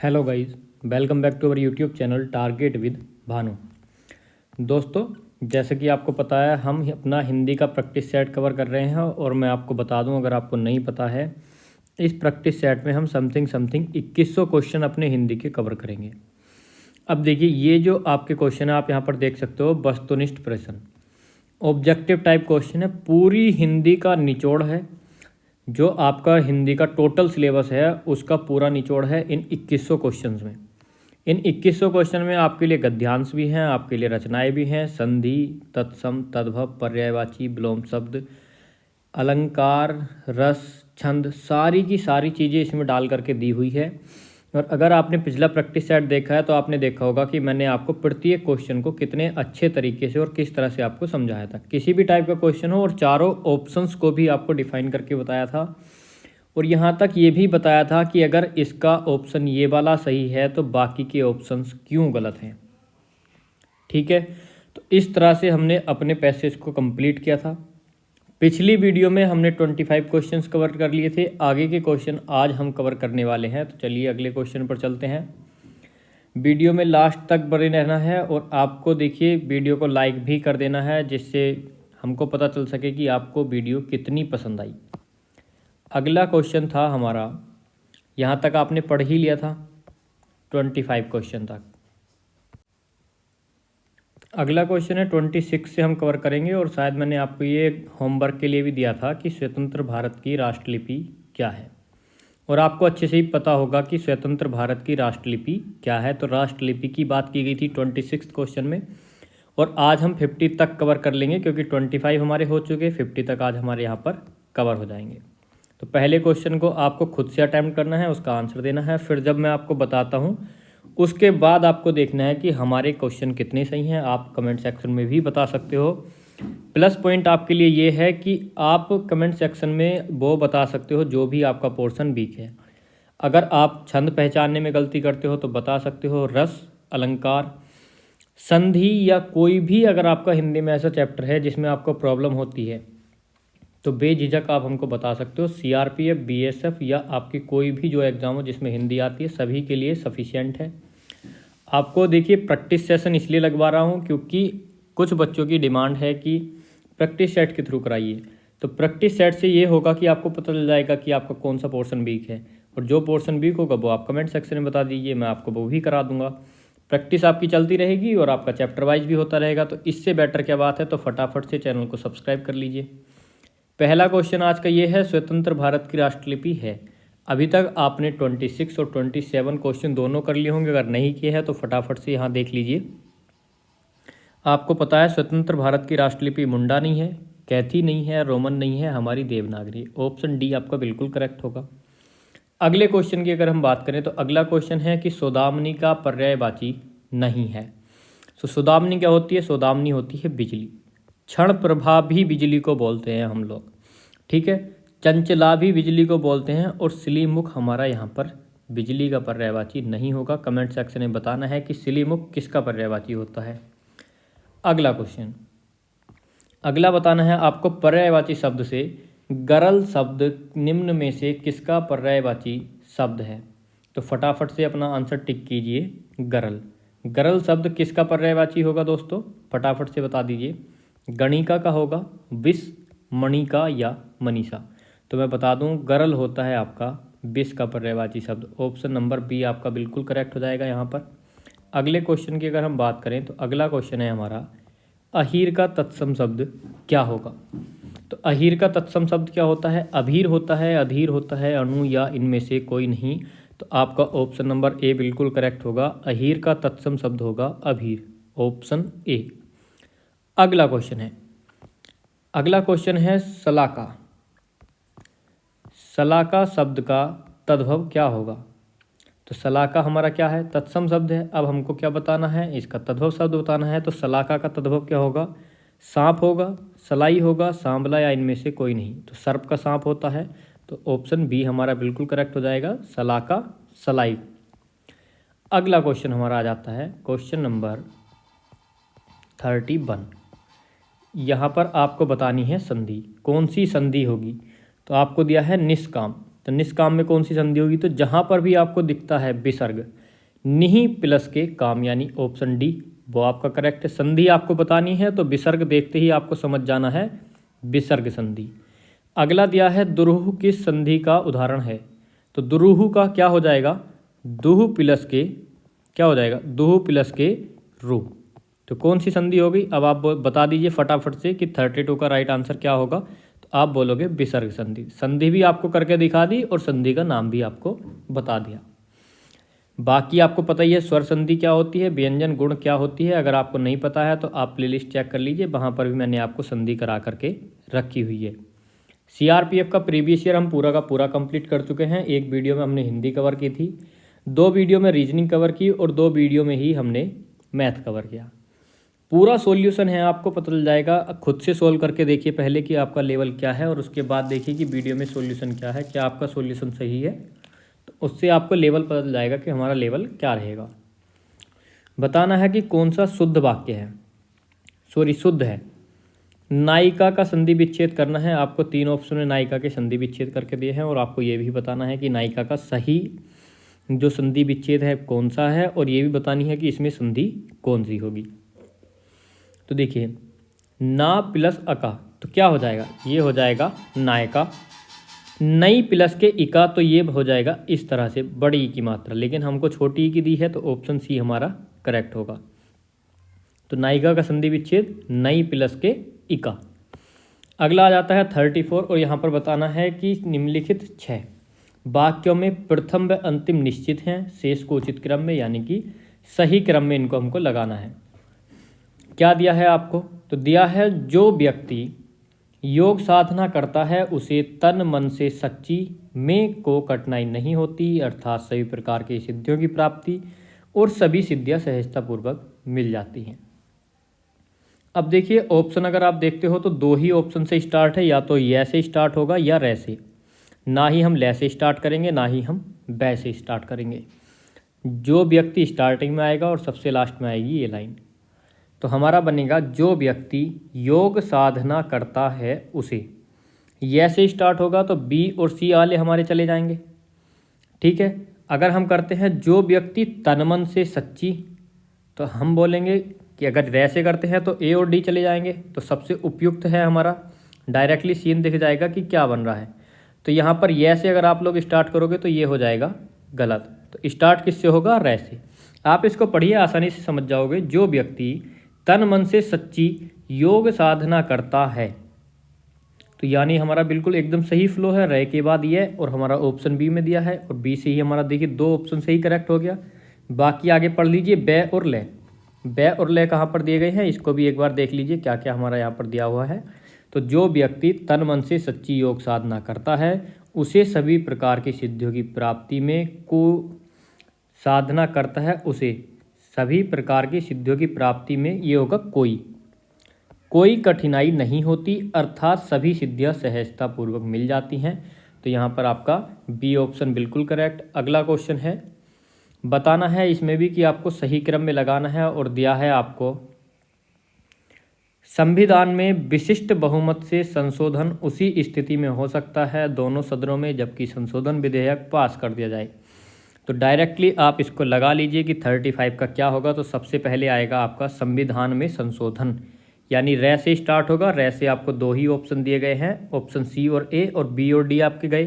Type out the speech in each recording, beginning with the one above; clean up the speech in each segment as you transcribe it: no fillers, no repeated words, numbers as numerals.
Hello guys, welcome back to our YouTube channel target with Bhanu. दोस्तों, जैसे कि आपको पता है हम अपना हिंदी का प्रैक्टिस सेट कवर कर रहे हैं और मैं आपको बता दूं, अगर आपको नहीं पता है, इस प्रैक्टिस सेट में हम समथिंग 2100 क्वेश्चन अपने हिंदी के कवर करेंगे। अब देखिए, ये जो आपके क्वेश्चन है आप यहाँ पर देख सकते हो, वस्तुनिष्ठ प्रश्न, ऑब्जेक्टिव टाइप क्वेश्चन है, पूरी हिंदी का निचोड़ है। जो आपका हिंदी का टोटल सिलेबस है उसका पूरा निचोड़ है इन 2100 क्वेश्चंस में। इन 2100 क्वेश्चन में आपके लिए गद्यांश भी हैं, आपके लिए रचनाएं भी हैं, संधि, तत्सम, तद्भव, पर्यायवाची, विलोम शब्द, अलंकार, रस, छंद, सारी की सारी चीज़ें इसमें डाल करके दी हुई है। और अगर आपने पिछला प्रैक्टिस सेट देखा है तो आपने देखा होगा कि मैंने आपको प्रत्येक क्वेश्चन को कितने अच्छे तरीके से और किस तरह से आपको समझाया था। किसी भी टाइप का क्वेश्चन हो और चारों ऑप्शंस को भी आपको डिफाइन करके बताया था, और यहाँ तक ये भी बताया था कि अगर इसका ऑप्शन ये वाला सही है तो बाकी के ऑप्शंस क्यों गलत हैं। ठीक है, तो इस तरह से हमने अपने पैसेज को कंप्लीट किया था। पिछली वीडियो में हमने 25 क्वेश्चंस कवर कर लिए थे। आगे के क्वेश्चन आज हम कवर करने वाले हैं, तो चलिए अगले क्वेश्चन पर चलते हैं। वीडियो में लास्ट तक बने रहना है और आपको देखिए वीडियो को लाइक भी कर देना है, जिससे हमको पता चल सके कि आपको वीडियो कितनी पसंद आई। अगला क्वेश्चन था हमारा, यहाँ तक आपने पढ़ ही लिया था 25 क्वेश्चन तक। अगला क्वेश्चन है 26 से हम कवर करेंगे, और शायद मैंने आपको ये होमवर्क के लिए भी दिया था कि स्वतंत्र भारत की राष्ट्रलिपि क्या है, और आपको अच्छे से ही पता होगा कि स्वतंत्र भारत की राष्ट्रलिपि क्या है। तो राष्ट्रलिपि की बात की गई थी 26 क्वेश्चन में, और आज हम 50 तक कवर कर लेंगे, क्योंकि 25 हमारे हो चुके, 50 तक आज हमारे यहाँ पर कवर हो जाएंगे। तो पहले क्वेश्चन को आपको खुद से अटैम्प्ट करना है, उसका आंसर देना है, फिर जब मैं आपको बताता हूँ उसके बाद आपको देखना है कि हमारे क्वेश्चन कितने सही हैं। आप कमेंट सेक्शन में भी बता सकते हो। प्लस पॉइंट आपके लिए ये है कि आप कमेंट सेक्शन में वो बता सकते हो जो भी आपका पोर्शन वीक है। अगर आप छंद पहचानने में गलती करते हो तो बता सकते हो, रस, अलंकार, संधि, या कोई भी अगर आपका हिंदी में ऐसा चैप्टर है जिसमें आपको प्रॉब्लम होती है तो बेझिझक आप हमको बता सकते हो। सीआरपीएफ, बीएसएफ या आपकी कोई भी जो एग्ज़ाम हो जिसमें हिंदी आती है, सभी के लिए सफिशिएंट है। आपको देखिए प्रैक्टिस सेशन इसलिए लगवा रहा हूँ क्योंकि कुछ बच्चों की डिमांड है कि प्रैक्टिस सेट के थ्रू कराइए। तो प्रैक्टिस सेट से ये होगा कि आपको पता चल जाएगा कि आपका कौन सा पोर्शन वीक है, और जो पोर्शन वीक होगा वो आप कमेंट सेक्शन में बता दीजिए, मैं आपको वो भी करा दूंगा। प्रैक्टिस आपकी चलती रहेगी और आपका चैप्टर वाइज भी होता रहेगा। तो इससे बेटर क्या बात है, तो फटाफट से चैनल को सब्सक्राइब कर लीजिए। पहला क्वेश्चन आज का ये है, स्वतंत्र भारत की राष्ट्रलिपि है। अभी तक आपने 26 और 27 क्वेश्चन दोनों कर लिए होंगे, अगर नहीं किए हैं तो फटाफट से यहाँ देख लीजिए। आपको पता है स्वतंत्र भारत की राष्ट्रलिपि मुंडा नहीं है, कैथी नहीं है, रोमन नहीं है, हमारी देवनागरी। ऑप्शन डी आपका बिल्कुल करेक्ट होगा। अगले क्वेश्चन की अगर हम बात करें तो अगला क्वेश्चन है कि सौदामिनी का पर्यायवाची नहीं है। तो सौदामिनी क्या होती है? सौदामिनी होती है बिजली। क्षण प्रभा भी बिजली को बोलते हैं हम लोग, ठीक है। चंचला भी बिजली को बोलते हैं, और सिलीमुख हमारा यहाँ पर बिजली का पर्यायवाची नहीं होगा। कमेंट सेक्शन में बताना है कि सिलीमुख किसका पर्यायवाची होता है। अगला क्वेश्चन, अगला बताना है आपको पर्यायवाची शब्द से गरल शब्द निम्न में से किसका पर्यायवाची शब्द है। तो फटाफट से अपना आंसर टिक कीजिए। गरल, गरल शब्द किसका पर्यायवाची होगा दोस्तों, फटाफट से बता दीजिए। गणिका का होगा, विष, मणिका या मनीषा। तो मैं बता दूं, गरल होता है आपका विष का पर्यायवाची शब्द। ऑप्शन नंबर बी आपका बिल्कुल करेक्ट हो जाएगा यहाँ पर। अगले क्वेश्चन की अगर हम बात करें तो अगला क्वेश्चन है हमारा, अहीर का तत्सम शब्द क्या होगा। तो अहीर का तत्सम शब्द क्या होता है? अभीर होता है, अधीर होता है, अणु या इनमें से कोई नहीं। तो आपका ऑप्शन नंबर ए बिल्कुल करेक्ट होगा। अहीर का तत्सम शब्द होगा अभीर, ऑप्शन ए। अगला क्वेश्चन है, अगला क्वेश्चन है सलाका। सलाका शब्द का तद्भव क्या होगा। तो सलाका हमारा क्या है? तत्सम शब्द है। अब हमको क्या बताना है, इसका तद्भव शब्द बताना है। तो सलाका का तद्भव क्या होगा? सांप होगा, सलाई होगा, सांबला या इनमें से कोई नहीं। तो सर्प का सांप होता है, तो ऑप्शन बी हमारा बिल्कुल करेक्ट हो जाएगा, सलाका, सलाई। अगला क्वेश्चन हमारा आ जाता है क्वेश्चन नंबर 31। यहाँ पर आपको बतानी है संधि, कौन सी संधि होगी। तो आपको दिया है निष्काम। तो निष्काम में कौन सी संधि होगी? तो जहाँ पर भी आपको दिखता है विसर्ग निहि प्लस के काम यानी ऑप्शन डी वो आपका करेक्ट है। संधि आपको बतानी है तो विसर्ग देखते ही आपको समझ जाना है विसर्ग संधि। अगला दिया है दुरूह किस संधि का उदाहरण है? तो दुरूह का क्या हो जाएगा? दुह प्लस के क्या हो जाएगा? दुह प्लस के रू। तो कौन सी संधि होगी? अब आप बता दीजिए फटाफट से कि 32 का राइट आंसर क्या होगा। तो आप बोलोगे विसर्ग संधि। संधि भी आपको करके दिखा दी और संधि का नाम भी आपको बता दिया। बाकी आपको पता ही है स्वर संधि क्या होती है, व्यंजन गुण क्या होती है। अगर आपको नहीं पता है तो आप प्लेलिस्ट चेक कर लीजिए, वहाँ पर भी मैंने आपको संधि करा करके रखी हुई है। सीआरपीएफ का प्रीवियस ईयर हम पूरा का पूरा कंप्लीट कर चुके हैं। एक वीडियो में हमने हिंदी कवर की थी, 2 वीडियो में रीजनिंग कवर की और 2 वीडियो में ही हमने मैथ कवर किया। पूरा सॉल्यूशन है आपको पता चल जाएगा। खुद से सोल्व करके देखिए पहले कि आपका लेवल क्या है और उसके बाद देखिए कि वीडियो में सॉल्यूशन क्या है, क्या आपका सॉल्यूशन सही है। तो उससे आपको लेवल पता चल जाएगा कि हमारा लेवल क्या रहेगा। बताना है कि कौन सा शुद्ध वाक्य है, शुद्ध है। नायिका का संधि विच्छेद करना है। आपको 3 ऑप्शन में नायिका के संधि विच्छेद करके दिए हैं और आपको ये भी बताना है कि नायिका का सही जो संधि विच्छेद है कौन सा है और ये भी बतानी है कि इसमें संधि कौन सी होगी। तो देखिए ना प्लस अका तो क्या हो जाएगा? ये हो जाएगा नायिका। नई प्लस के इका तो ये हो जाएगा इस तरह से बड़ी की मात्रा, लेकिन हमको छोटी ई की दी है तो ऑप्शन सी हमारा करेक्ट होगा। तो नायिका का संधि विच्छेद नई प्लस के इका। अगला आ जाता है 34 और यहाँ पर बताना है कि निम्नलिखित 6 वाक्यों में प्रथम व अंतिम निश्चित हैं, शेष को उचित क्रम में यानी कि सही क्रम में इनको हमको लगाना है। क्या दिया है आपको? तो दिया है जो व्यक्ति योग साधना करता है उसे तन मन से सच्ची में को कठिनाई नहीं होती, अर्थात सभी प्रकार की सिद्धियों की प्राप्ति और सभी सिद्धियां सहजतापूर्वक मिल जाती हैं। अब देखिए ऑप्शन अगर आप देखते हो तो 2 ही ऑप्शन से स्टार्ट है, या तो ये से स्टार्ट होगा या रे से। ना ही हम ले से स्टार्ट करेंगे ना ही हम बै से स्टार्ट करेंगे। जो व्यक्ति स्टार्टिंग में आएगा और सबसे लास्ट में आएगी ये लाइन। तो हमारा बनेगा जो व्यक्ति योग साधना करता है उसे। ये से स्टार्ट होगा तो बी और सी वाले हमारे चले जाएंगे। ठीक है, अगर हम करते हैं जो व्यक्ति तन मन से सच्ची तो हम बोलेंगे कि अगर रे से करते हैं तो ए और डी चले जाएंगे। तो सबसे उपयुक्त है हमारा डायरेक्टली सीन दिख जाएगा कि क्या बन रहा है। तो यहाँ पर ये से अगर आप लोग स्टार्ट करोगे तो ये हो जाएगा गलत। तो स्टार्ट किससे होगा? रे से। आप इसको पढ़िए आसानी से समझ जाओगे। जो व्यक्ति तन मन से सच्ची योग साधना करता है, तो यानी हमारा बिल्कुल एकदम सही फ्लो है। रे के बाद ये और हमारा ऑप्शन बी में दिया है और बी से ही हमारा देखिए 2 ऑप्शन सही करेक्ट हो गया। बाकी आगे पढ़ लीजिए बै और ले। बै और ले कहाँ पर दिए गए हैं इसको भी एक बार देख लीजिए क्या क्या हमारा यहाँ पर दिया हुआ है। तो जो व्यक्ति तन मन से सच्ची योग साधना करता है उसे सभी प्रकार की सिद्धियों की प्राप्ति में को साधना करता है उसे सभी प्रकार की सिद्धियों की प्राप्ति में ये होगा कोई कठिनाई नहीं होती, अर्थात सभी सिद्धियां सहजतापूर्वक मिल जाती हैं। तो यहाँ पर आपका बी ऑप्शन बिल्कुल करेक्ट। अगला क्वेश्चन है, बताना है इसमें भी कि आपको सही क्रम में लगाना है और दिया है आपको संविधान में विशिष्ट बहुमत से संशोधन उसी स्थिति में हो सकता है दोनों सदनों में जबकि संशोधन विधेयक पास कर दिया जाए। तो डायरेक्टली आप इसको लगा लीजिए कि 35 का क्या होगा। तो सबसे पहले आएगा आपका संविधान में संशोधन, यानी रे से स्टार्ट होगा। रे से आपको 2 ही ऑप्शन दिए गए हैं, ऑप्शन सी और ए, और बी और डी आपके गए।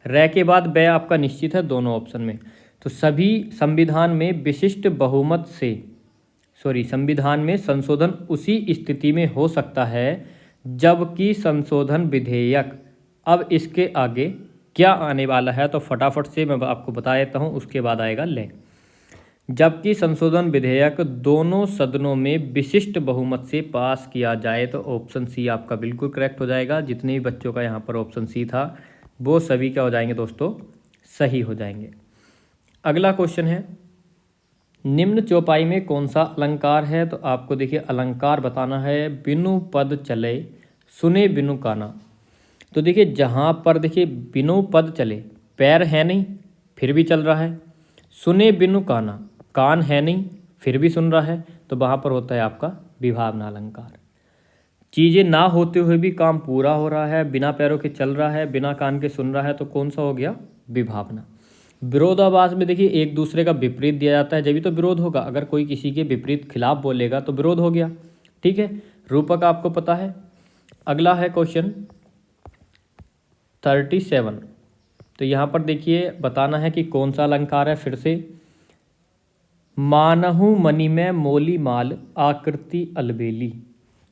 रे के बाद बै आपका निश्चित है दोनों ऑप्शन में। तो सभी संविधान में विशिष्ट बहुमत से संविधान में संशोधन उसी स्थिति में हो सकता है जबकि संशोधन विधेयक। अब इसके आगे क्या आने वाला है तो फटाफट से मैं आपको बता देता हूँ, उसके बाद आएगा ले। जबकि संशोधन विधेयक दोनों सदनों में विशिष्ट बहुमत से पास किया जाए तो ऑप्शन सी आपका बिल्कुल करेक्ट हो जाएगा। जितने भी बच्चों का यहाँ पर ऑप्शन सी था वो सभी क्या हो जाएंगे दोस्तों? सही हो जाएंगे। अगला क्वेश्चन है, निम्न चौपाई में कौन सा अलंकार है? तो आपको देखिए अलंकार बताना है। बिनु पद चले सुने बिनु काना। तो देखिए जहाँ पर देखिए बिनु पद चले, पैर है नहीं फिर भी चल रहा है, सुने बिनु काना, कान है नहीं फिर भी सुन रहा है, तो वहाँ पर होता है आपका विभावना अलंकार। चीज़ें ना होते हुए भी काम पूरा हो रहा है, बिना पैरों के चल रहा है, बिना कान के सुन रहा है, तो कौन सा हो गया? विभावना। विरोधाभास में देखिए एक दूसरे का विपरीत दिया जाता है, जब भी तो विरोध होगा। अगर कोई किसी के विपरीत खिलाफ बोलेगा तो विरोध हो गया, ठीक है। रूपक आपको पता है। अगला है क्वेश्चन 37। तो यहाँ पर देखिए बताना है कि कौन सा अलंकार है। फिर से, मानहु मणिमय मोली माल आकृति अलबेली।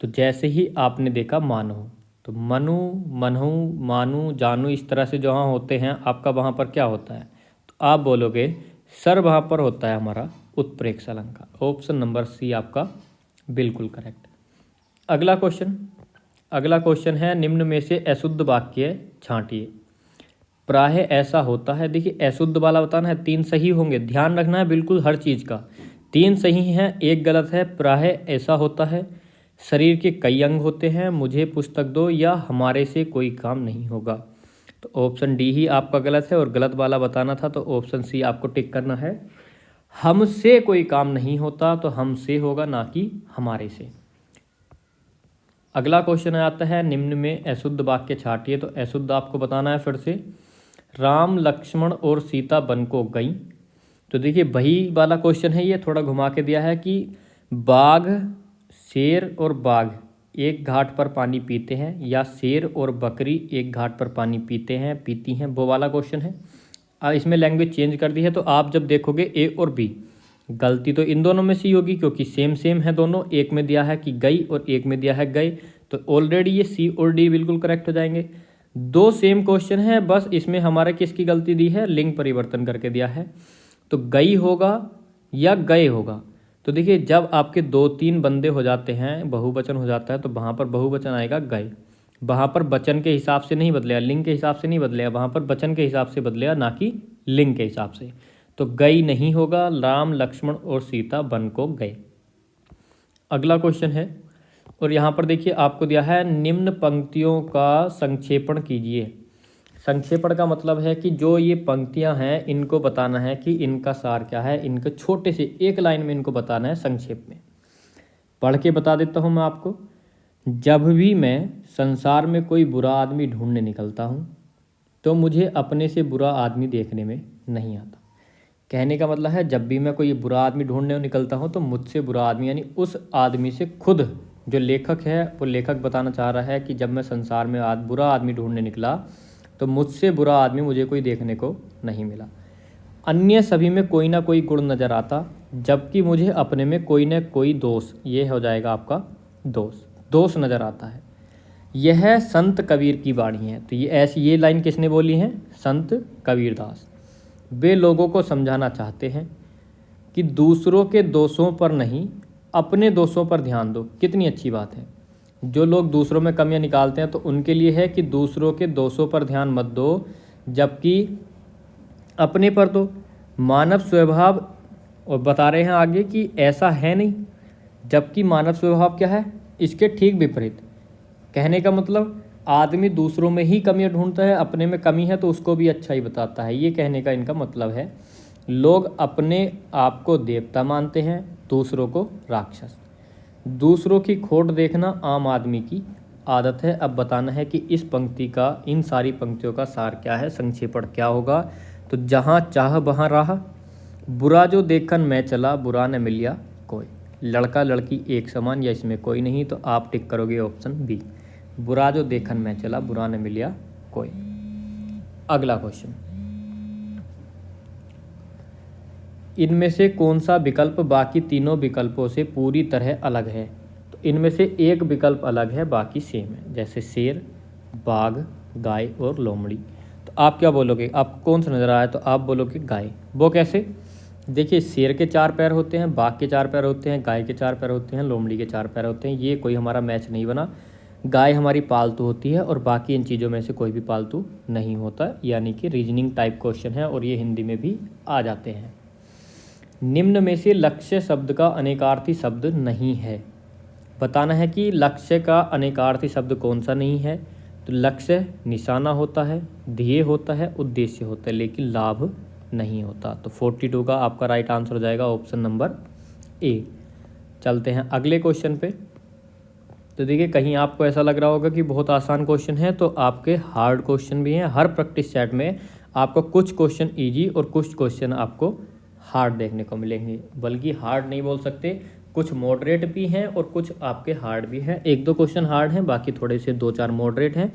तो जैसे ही आपने देखा मानहु, तो मनु, मनहु, मानु, जानू, इस तरह से जहाँ होते हैं आपका वहाँ पर क्या होता है? तो आप बोलोगे सर, वहाँ पर होता है हमारा उत्प्रेक्ष अलंकार। ऑप्शन नंबर सी आपका बिल्कुल करेक्ट। अगला क्वेश्चन है, निम्न में से अशुद्ध वाक्य छांटिए। प्राय ऐसा होता है। देखिए अशुद्ध वाला बताना है, 3 सही होंगे, ध्यान रखना है बिल्कुल हर चीज़ का। 3 सही हैं, 1 गलत है। प्राय ऐसा होता है, शरीर के कई अंग होते हैं, मुझे पुस्तक दो, या हमारे से कोई काम नहीं होगा। तो ऑप्शन डी ही आपका गलत है, और गलत वाला बताना था तो ऑप्शन सी आपको टिक करना है। हमसे कोई काम नहीं होता, तो हमसे होगा, ना कि हमारे से। अगला क्वेश्चन आता है, निम्न में अशुद्ध वाक्य छाटिए। तो अशुद्ध आपको बताना है फिर से, राम लक्ष्मण और सीता वन को गई। तो देखिए वही वाला क्वेश्चन है, ये थोड़ा घुमा के दिया है कि बाघ, शेर और बाघ एक घाट पर पानी पीते हैं, या शेर और बकरी एक घाट पर पानी पीते हैं, पीती हैं, वो वाला क्वेश्चन है। इसमें लैंग्वेज चेंज कर दी है। तो आप जब देखोगे ए और बी, गलती तो इन दोनों में से ही होगी, क्योंकि सेम सेम है दोनों। एक में दिया है कि गई और एक में दिया है गए, तो ऑलरेडी ये सी और डी बिल्कुल करेक्ट हो जाएंगे। 2 सेम क्वेश्चन है, बस इसमें हमारा किसकी गलती दी है? लिंग परिवर्तन करके दिया है। तो गई होगा या गए होगा। तो देखिए जब आपके 2-3 बंदे हो जाते हैं, बहुवचन हो जाता है, तो वहाँ पर बहुवचन आएगा गए। वहाँ पर वचन के हिसाब से नहीं बदलेगा, लिंग के हिसाब से नहीं बदलेगा, वहाँ पर वचन के हिसाब से बदलेगा, ना कि लिंग के हिसाब से। तो गई नहीं होगा, राम लक्ष्मण और सीता वन को गए। अगला क्वेश्चन है, और यहाँ पर देखिए आपको दिया है, निम्न पंक्तियों का संक्षेपण कीजिए। संक्षेपण का मतलब है कि जो ये पंक्तियाँ हैं इनको बताना है कि इनका सार क्या है, इनको छोटे से एक लाइन में इनको बताना है संक्षेप में। पढ़ के बता देता हूँ मैं आपको। जब भी मैं संसार में कोई बुरा आदमी ढूंढने निकलता हूँ, तो मुझे अपने से बुरा आदमी देखने में नहीं आता। कहने का मतलब है, जब भी मैं कोई बुरा आदमी ढूंढने निकलता हूँ, तो मुझसे बुरा आदमी, यानी उस आदमी से खुद, जो लेखक है वो लेखक बताना चाह रहा है कि जब मैं संसार में बुरा आदमी ढूंढने निकला, तो मुझसे बुरा आदमी मुझे कोई देखने को नहीं मिला। अन्य सभी में कोई ना कोई गुण नज़र आता, जबकि मुझे अपने में कोई ना कोई दोष, ये हो जाएगा आपका दोष नज़र आता है। यह संत कबीर की वाणी है। तो ये लाइन किसने बोली है? संत कबीरदास। वे लोगों को समझाना चाहते हैं कि दूसरों के दोषों पर नहीं, अपने दोषों पर ध्यान दो। कितनी अच्छी बात है। जो लोग दूसरों में कमियां निकालते हैं, तो उनके लिए है कि दूसरों के दोषों पर ध्यान मत दो, जबकि अपने पर दो। मानव स्वभाव, और बता रहे हैं आगे कि ऐसा है नहीं, जबकि मानव स्वभाव क्या है? इसके ठीक विपरीत। कहने का मतलब, आदमी दूसरों में ही कमियां ढूंढता है, अपने में कमी है तो उसको भी अच्छा ही बताता है। ये कहने का इनका मतलब है। लोग अपने आप को देवता मानते हैं, दूसरों को राक्षस। दूसरों की खोट देखना आम आदमी की आदत है। अब बताना है कि इस पंक्ति का, इन सारी पंक्तियों का सार क्या है, संक्षेपण क्या होगा। तो जहाँ चाह वहाँ राह, बुरा जो देखन मैं चला, बुरा न मिलिया कोई। लड़का लड़की एक समान, या इसमें कोई नहीं, तो आप टिक करोगे ऑप्शन बी। बुरा जो देखन मैं चला, बुरा न मिलिया कोई। अगला क्वेश्चन, इनमें से कौन सा विकल्प बाकी तीनों विकल्पों से पूरी तरह अलग है? तो इनमें से एक विकल्प अलग है, बाकी सेम है। जैसे शेर, बाघ, गाय और लोमड़ी। तो आप क्या बोलोगे? आपको कौन सा नज़र आया? तो आप बोलोगे गाय। वो कैसे? देखिए शेर के 4 पैर होते हैं, बाघ के 4 पैर होते हैं, गाय के 4 पैर होते हैं, लोमड़ी के 4 पैर होते हैं। ये कोई हमारा मैच नहीं बना। गाय हमारी पालतू होती है, और बाकी इन चीज़ों में से कोई भी पालतू नहीं होता। यानी कि रीजनिंग टाइप क्वेश्चन है, और ये हिंदी में भी आ जाते हैं। निम्न में से लक्ष्य शब्द का अनेकार्थी शब्द नहीं है। बताना है कि लक्ष्य का अनेकार्थी शब्द कौन सा नहीं है। तो लक्ष्य निशाना होता है, ध्येय होता है, उद्देश्य होता है, लेकिन लाभ नहीं होता। तो 42 का आपका राइट आंसर हो जाएगा ऑप्शन नंबर ए। चलते हैं अगले क्वेश्चन पे। तो तो देखिए कहीं आपको ऐसा लग रहा होगा कि बहुत आसान क्वेश्चन है, तो आपके हार्ड क्वेश्चन भी हैं। हर प्रैक्टिस सेट में आपको कुछ क्वेश्चन इजी और कुछ क्वेश्चन आपको हार्ड देखने को मिलेंगे, बल्कि हार्ड नहीं बोल सकते, कुछ मॉडरेट भी हैं और कुछ आपके हार्ड भी हैं। एक दो क्वेश्चन हार्ड हैं, बाकी थोड़े से 2-4 मॉडरेट हैं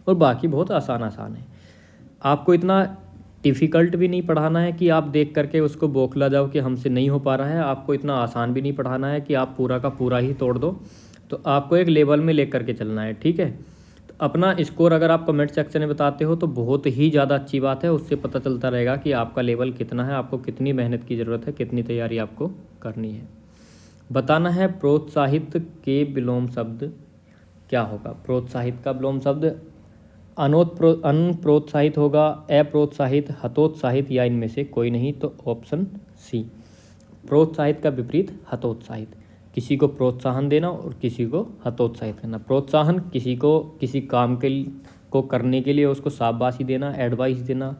और बाकी बहुत आसान आसान है। आपको इतना डिफ़िकल्ट भी नहीं पढ़ाना है कि आप देख करके उसको बौखला जाओ कि हमसे नहीं हो पा रहा है। आपको इतना आसान भी नहीं पढ़ाना है कि आप पूरा का पूरा ही तोड़ दो। तो आपको एक लेवल में लेकर के चलना है, ठीक है। तो अपना स्कोर अगर आप कमेंट सेक्शन में बताते हो तो बहुत ही ज़्यादा अच्छी बात है। उससे पता चलता रहेगा कि आपका लेवल कितना है, आपको कितनी मेहनत की ज़रूरत है, कितनी तैयारी आपको करनी है। बताना है प्रोत्साहित के विलोम शब्द क्या होगा। प्रोत्साहित का विलोम शब्द अनप्रोत्साहित होगा, अप्रोत्साहित, हतोत्साहित या इनमें से कोई नहीं। तो ऑप्शन सी। प्रोत्साहित का विपरीत हतोत्साहित। किसी को प्रोत्साहन देना और किसी को हतोत्साहित करना। प्रोत्साहन किसी को किसी काम को करने के लिए उसको शाबाशी देना, एडवाइस देना,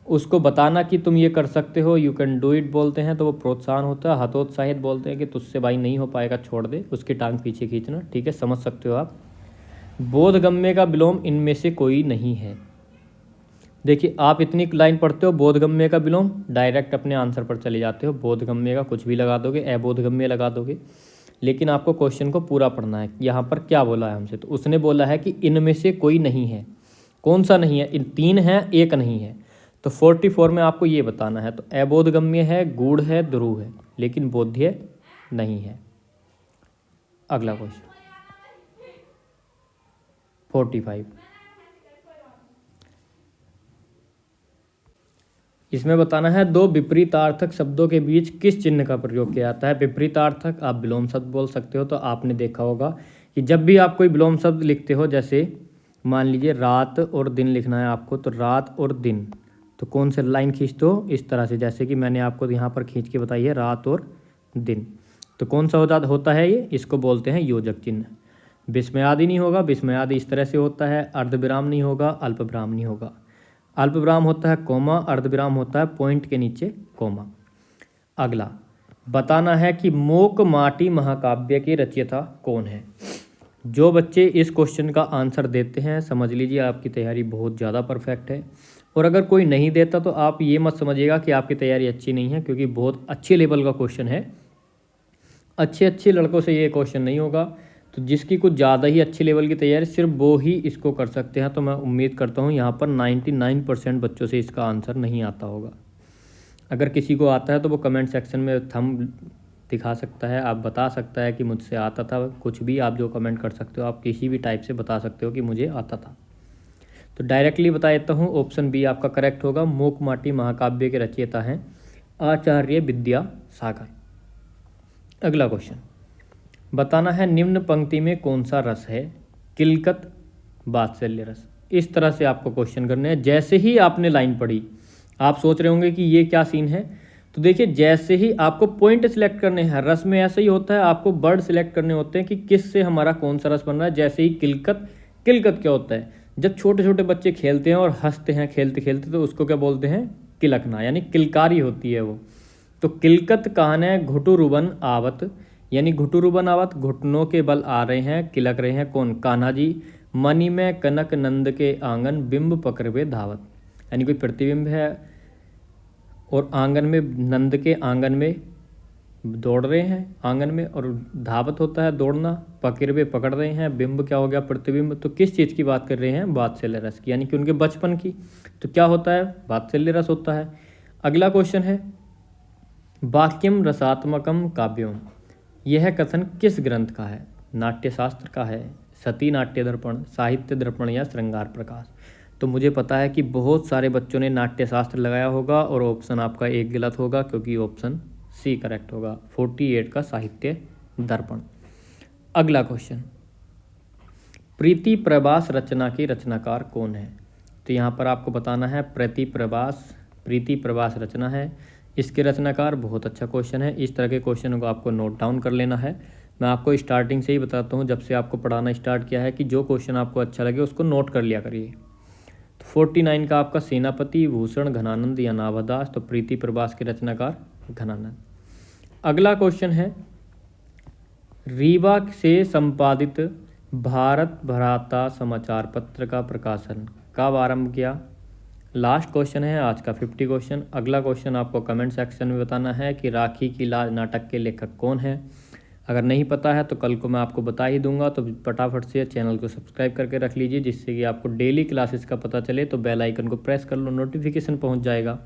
उसको बताना कि तुम ये कर सकते हो, यू कैन डू इट बोलते हैं, तो वो प्रोत्साहन होता है। हतोत्साहित बोलते हैं कि तुझसे भाई नहीं हो पाएगा, छोड़ दे, उसकी टांग पीछे खींचना, ठीक है, समझ सकते हो आप। बोधगम्य का विलोम इनमें से कोई नहीं है। देखिए आप इतनी लाइन पढ़ते हो, बोधगम्य का विलोम, डायरेक्ट अपने आंसर पर चले जाते हो। बोधगम्य का कुछ भी लगा दोगे, अबोधगम्य लगा दोगे, लेकिन आपको क्वेश्चन को पूरा पढ़ना है। यहाँ पर क्या बोला है हमसे, तो उसने बोला है कि इनमें से कोई नहीं है। कौन सा नहीं है? इन 3 हैं, एक नहीं है। तो 44 में आपको ये बताना है। तो अबोधगम्य है, गूढ़ है, ध्रुव है, लेकिन बोध्य नहीं है। अगला क्वेश्चन 45, इसमें बताना है दो विपरीतार्थक शब्दों के बीच किस चिन्ह का प्रयोग किया जाता है। विपरीतार्थक आप विलोम शब्द बोल सकते हो। तो आपने देखा होगा कि जब भी आप कोई विलोम शब्द लिखते हो, जैसे मान लीजिए रात और दिन लिखना है आपको, तो रात और दिन, तो कौन से लाइन खींचते हो? इस तरह से, जैसे कि मैंने आपको यहाँ पर खींच के बताई है, रात और दिन। तो कौन सा होता है ये? इसको बोलते हैं योजक चिन्ह। विस्मयादि नहीं होगा, विस्मयादि इस तरह से होता है। अर्धविराम नहीं होगा, अल्पविराम नहीं होगा। अल्पविराम होता है कोमा, अर्धविराम होता है पॉइंट के नीचे कोमा। अगला बताना है कि मोक माटी महाकाव्य के रचयिता कौन है। जो बच्चे इस क्वेश्चन का आंसर देते हैं, समझ लीजिए आपकी तैयारी बहुत ज़्यादा परफेक्ट है। और अगर कोई नहीं देता तो आप ये मत समझिएगा कि आपकी तैयारी अच्छी नहीं है, क्योंकि बहुत अच्छे लेवल का क्वेश्चन है। अच्छे लड़कों से ये क्वेश्चन नहीं होगा। तो जिसकी कुछ ज़्यादा ही अच्छी लेवल की तैयारी, सिर्फ वो ही इसको कर सकते हैं। तो मैं उम्मीद करता हूँ यहाँ पर 99% बच्चों से इसका आंसर नहीं आता होगा। अगर किसी को आता है तो वो कमेंट सेक्शन में थंब दिखा सकता है, आप बता सकता है कि मुझसे आता था। कुछ भी आप जो कमेंट कर सकते हो, आप किसी भी टाइप से बता सकते हो कि मुझे आता था। तो डायरेक्टली बता देता हूँ, ऑप्शन बी आपका करेक्ट होगा। मोक माटी महाकाव्य के रचयिता हैं आचार्य विद्यासागर। अगला क्वेश्चन बताना है निम्न पंक्ति में कौन सा रस है। किलकत, वात्सल्य रस। इस तरह से आपको क्वेश्चन करने हैं। जैसे ही आपने लाइन पढ़ी, आप सोच रहे होंगे कि ये क्या सीन है। तो देखिए, जैसे ही आपको पॉइंट सिलेक्ट करने हैं, रस में ऐसा ही होता है, आपको वर्ड सिलेक्ट करने होते हैं कि किस से हमारा कौन सा रस बन रहा है। जैसे ही किलकत, किलकत क्या होता है? जब छोटे छोटे बच्चे खेलते हैं और हंसते हैं खेलते खेलते, तो उसको क्या बोलते हैं? किलकना, यानी किलकारी होती है वो। तो किलकत कहने घुटुरुबन आवत, यानी घुटुरुबन आवत, घुटनों के बल आ रहे हैं, किलक रहे हैं। कौन? कान्हा जी। मणि में कनक नंद के आंगन, बिंब पकड़वे धावत, यानी कोई प्रतिबिंब है और आंगन में, नंद के आंगन में दौड़ रहे हैं आंगन में, और धावत होता है दौड़ना, पकड़वे पकड़ रहे हैं, बिंब क्या हो गया? प्रतिबिंब। तो किस चीज़ की बात कर रहे हैं? वात्सल्य रस की, यानी कि उनके बचपन की। तो क्या होता है? वात्सल्य रस होता है। अगला क्वेश्चन है वाक्यम रसात्मकम काव्यम। यह कथन किस ग्रंथ का है? नाट्यशास्त्र का है, सती नाट्य दर्पण, साहित्य दर्पण या श्रृंगार प्रकाश। तो मुझे पता है कि बहुत सारे बच्चों ने नाट्यशास्त्र लगाया होगा और ऑप्शन आपका एक गलत होगा, क्योंकि ऑप्शन सी करेक्ट होगा। 48 का साहित्य दर्पण। अगला क्वेश्चन प्रीति प्रवास रचना के रचनाकार कौन है। तो यहाँ पर आपको बताना है प्रीति प्रवास रचना है, इसके रचनाकार। बहुत अच्छा क्वेश्चन है। इस तरह के क्वेश्चनों को आपको नोट डाउन कर लेना है। मैं आपको स्टार्टिंग से ही बताता हूँ, जब से आपको पढ़ाना स्टार्ट किया है, कि जो क्वेश्चन आपको अच्छा लगे उसको नोट कर लिया करिए। तो 49 का आपका सेनापति, भूषण, घनानंद या नाभादास। तो प्रीति प्रवास के रचनाकार घनानंद। अगला क्वेश्चन है रीवा से संपादित भारत भराता समाचार पत्र का प्रकाशन कब आरंभ किया? लास्ट क्वेश्चन है आज का 50 क्वेश्चन। अगला क्वेश्चन आपको कमेंट सेक्शन में बताना है कि राखी की लाज नाटक के लेखक कौन है। अगर नहीं पता है तो कल को मैं आपको बता ही दूंगा, तो फटाफट से चैनल को सब्सक्राइब करके रख लीजिए, जिससे कि आपको डेली क्लासेस का पता चले। तो बेल आइकन को प्रेस कर लो, नोटिफिकेशन पहुंच जाएगा।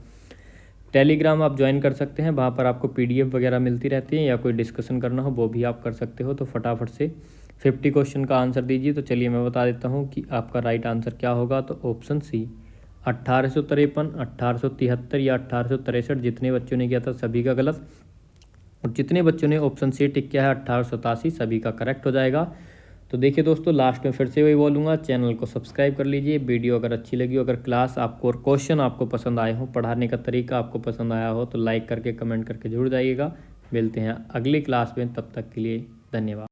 टेलीग्राम आप ज्वाइन कर सकते हैं, वहाँ पर आपको PDF वगैरह मिलती रहती है, या कोई डिस्कशन करना हो वो भी आप कर सकते हो। तो फटाफट से 50 क्वेश्चन का आंसर दीजिए। तो चलिए मैं बता देता हूँ कि आपका राइट आंसर क्या होगा। तो ऑप्शन सी 1853, 1873 या 1863। जितने बच्चों ने किया था सभी का गलत, और जितने बच्चों ने ऑप्शन सी टिक किया है 1887, सभी का करेक्ट हो जाएगा। तो देखिए दोस्तों, लास्ट में फिर से वही बोलूँगा, चैनल को सब्सक्राइब कर लीजिए। वीडियो अगर अच्छी लगी हो, अगर क्लास आपको और क्वेश्चन आपको पसंद आए हो, पढ़ाने का तरीका आपको पसंद आया हो, तो लाइक करके कमेंट करके जुड़ जाइएगा। मिलते हैं अगली क्लास में, तब तक के लिए धन्यवाद।